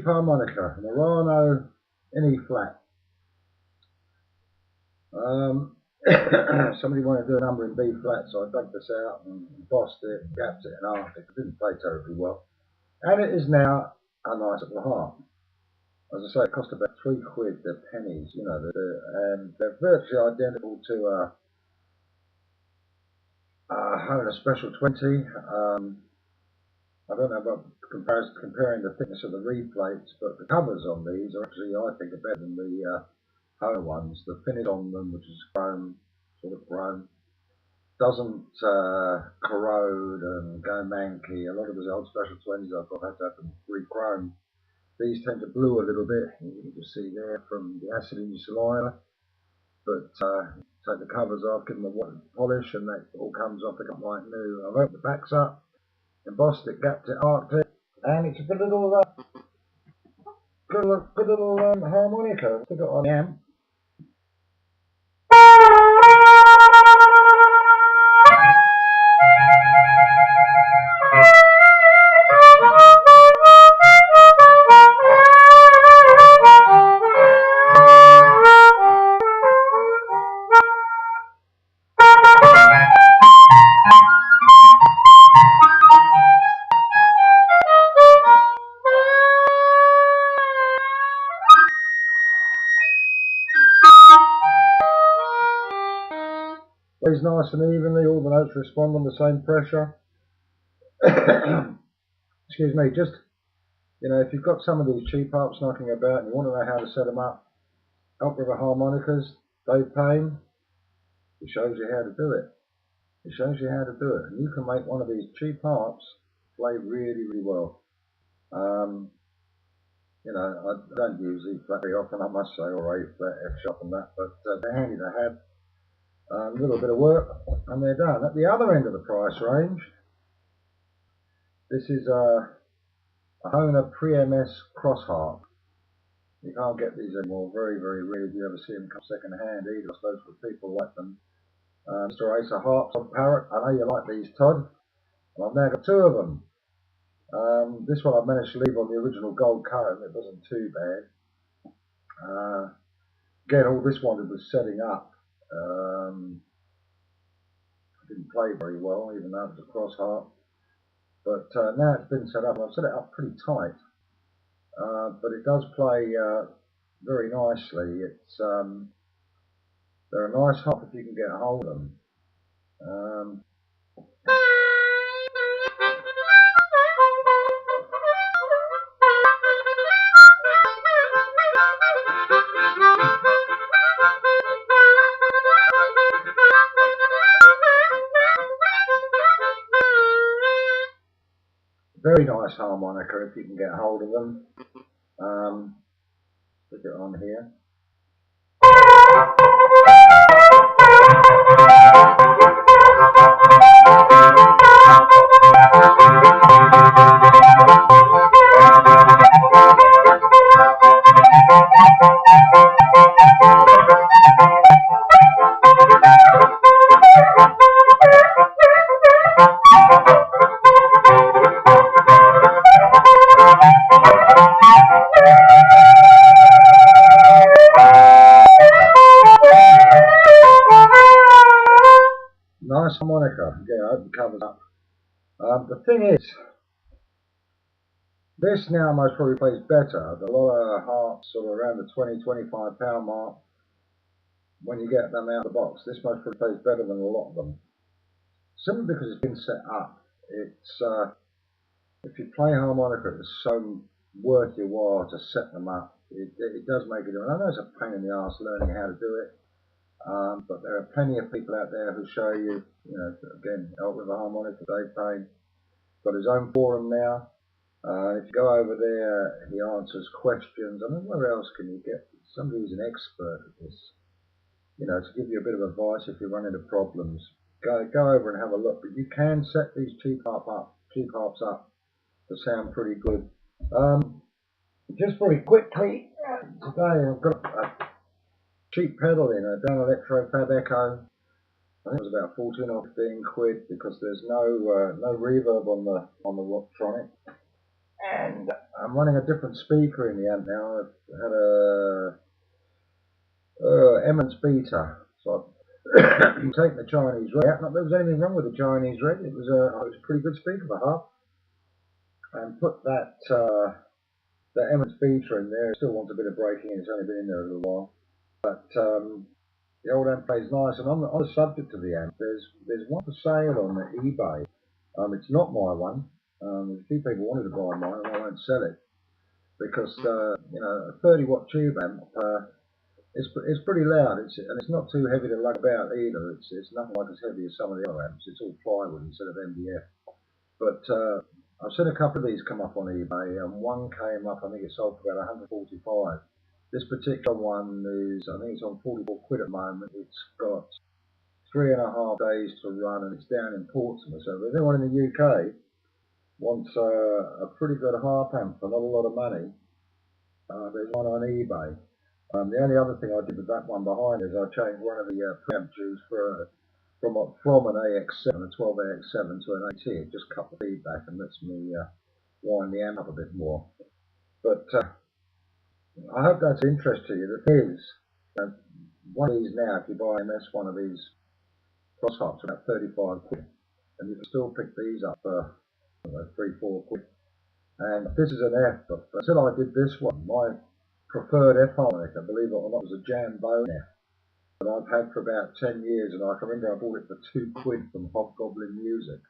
cheap harmonica, Merano in E flat. Somebody wanted to do a number in B flat, so I dug this out and embossed it, gapped it in Harp. It didn't play terribly well. And it is now a nice little harp. As I say, it cost about £3, they're pennies, you know, and they're virtually identical to a Hohner Special 20. I don't know about comparing the thickness of the reed plates, but the covers on these are actually, I think, are better than the Hohner ones. The finish on them, which is chrome, sort of chrome, doesn't corrode and go manky. A lot of those old Special 20s I've got have to have them re-chromed. These tend to blue a little bit, you can just see there from the acid in your saliva. But take the covers off, give them a polish, and that all comes off, they got like new. I've opened the backs up, embossed it, gapped it, arced it, and it's a good little, harmonica. Stick it on the amp. Plays nice and evenly, all the notes respond on the same pressure. Excuse me, just, you know, if you've got some of these cheap harps knocking about and you want to know how to set them up, Help River Harmonicas, Dave Payne, he shows you how to do it. He shows you how to do it. And you can make one of these cheap harps play really, really well. You know, I don't use E flat very often, I must say, or A flat, F sharp and that, but they're handy to have. A little bit of work and they're done. At the other end of the price range, this is a Hohner Pre-MS Cross Harp. You can't get these anymore, very, very rare. You ever see them come second hand either, I suppose, for people like them. Mr. Ace, a harp, Todd Parrott. I know you like these, Todd. And I've now got 2 of them. This one I've managed to leave on the original gold comb. It wasn't too bad. Again, all this wanted was setting up. Didn't play very well, even though it was a cross harp. But now it's been set up, and I've set it up pretty tight. But it does play very nicely. It's they're a nice harp if you can get a hold of them. Very nice harmonica if you can get a hold of them. Stick it on here. Nice harmonica. Yeah, I hope it covers up. The thing is, this now most probably plays better. A lot of harps sort of around the £20–25 mark. When you get them out of the box, this most probably plays better than a lot of them. Simply because it's been set up. It's if you play harmonica, it's so worth your while to set them up. It does make it. I know it's a pain in the arse learning how to do it. But there are plenty of people out there who show you, you know, again, Help River Harmonica, Dave Payne, got his own forum now. If you go over there, he answers questions. I mean, where else can you get somebody who's an expert at this, you know, to give you a bit of advice if you run into problems. Go over and have a look. But you can set these cheap harps up to sound pretty good. Just very quickly, today I've got a cheap pedal in a Dan Electro Fab Echo. I think it was about 14 or 15 quid because there's no reverb on the Rocktronic, and I'm running a different speaker in the amp now. I've had a Emmons beta, so I've taken the Chinese red out. Not that there was anything wrong with the Chinese red. It was a pretty good speaker for Harp, and put that Emmons beta in there. It still wants a bit of breaking in. It's only been in there a little while, but the old amp plays nice. And on the subject of the amp, there's one for sale on eBay. It's not my one. A few people wanted to buy mine, and I won't sell it because you know, a 30-watt tube amp. It's pretty loud. And it's not too heavy to lug about either. It's nothing like as heavy as some of the other amps. It's all plywood instead of MDF. But I've seen a couple of these come up on eBay, and one came up. I think it sold for about 145. This particular one is, I think it's on 44 quid at the moment. It's got 3.5 days to run, and it's down in Portsmouth. So if anyone in the UK wants a pretty good Harp amp for not a lot of money, there's one on eBay. The only other thing I did with that one behind is I changed one of the preamp tubes from an AX7, a 12 AX7 to an AT. It just cut the feedback and lets me wind the amp up a bit more. But I hope that's of interest to you. The thing is, one of these now, if you buy MS, one of these cross harps, about 35 quid, and you can still pick these up for 3-4 quid. And this is an F, but until I did this one, my preferred F harmonica, believe it or not, was a Jambone F that I've had for about 10 years, and I can remember I bought it for 2 quid from Hobgoblin Music.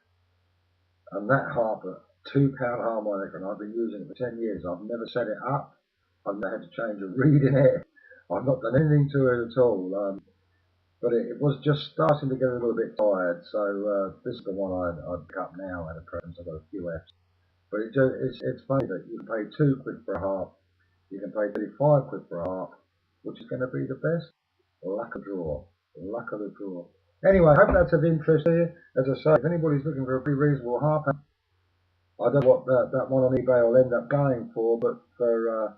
And that harp, a £2 harmonica, and I've been using it for 10 years. I've never set it up. I've never had to change a reed in it. I've not done anything to it at all. But it was just starting to get a little bit tired, so this is the one I'd pick up now at a present. I've got a few Fs. But it's funny that you can pay 2 quid for a harp. You can pay 35 quid for a harp, which is going to be the best. Luck of the draw. Luck of the draw. Anyway, I hope that's of interest to you. As I say, if anybody's looking for a pretty reasonable harp, I don't know what that one on eBay will end up going for, but for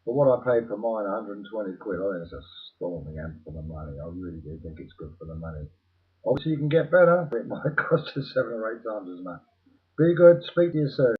what I paid for mine, 120 quid, I think it's a storming amp for the money. I really do think it's good for the money. Obviously, you can get better, but it might cost you 7 or 8 times as much. Be good. Speak to you soon.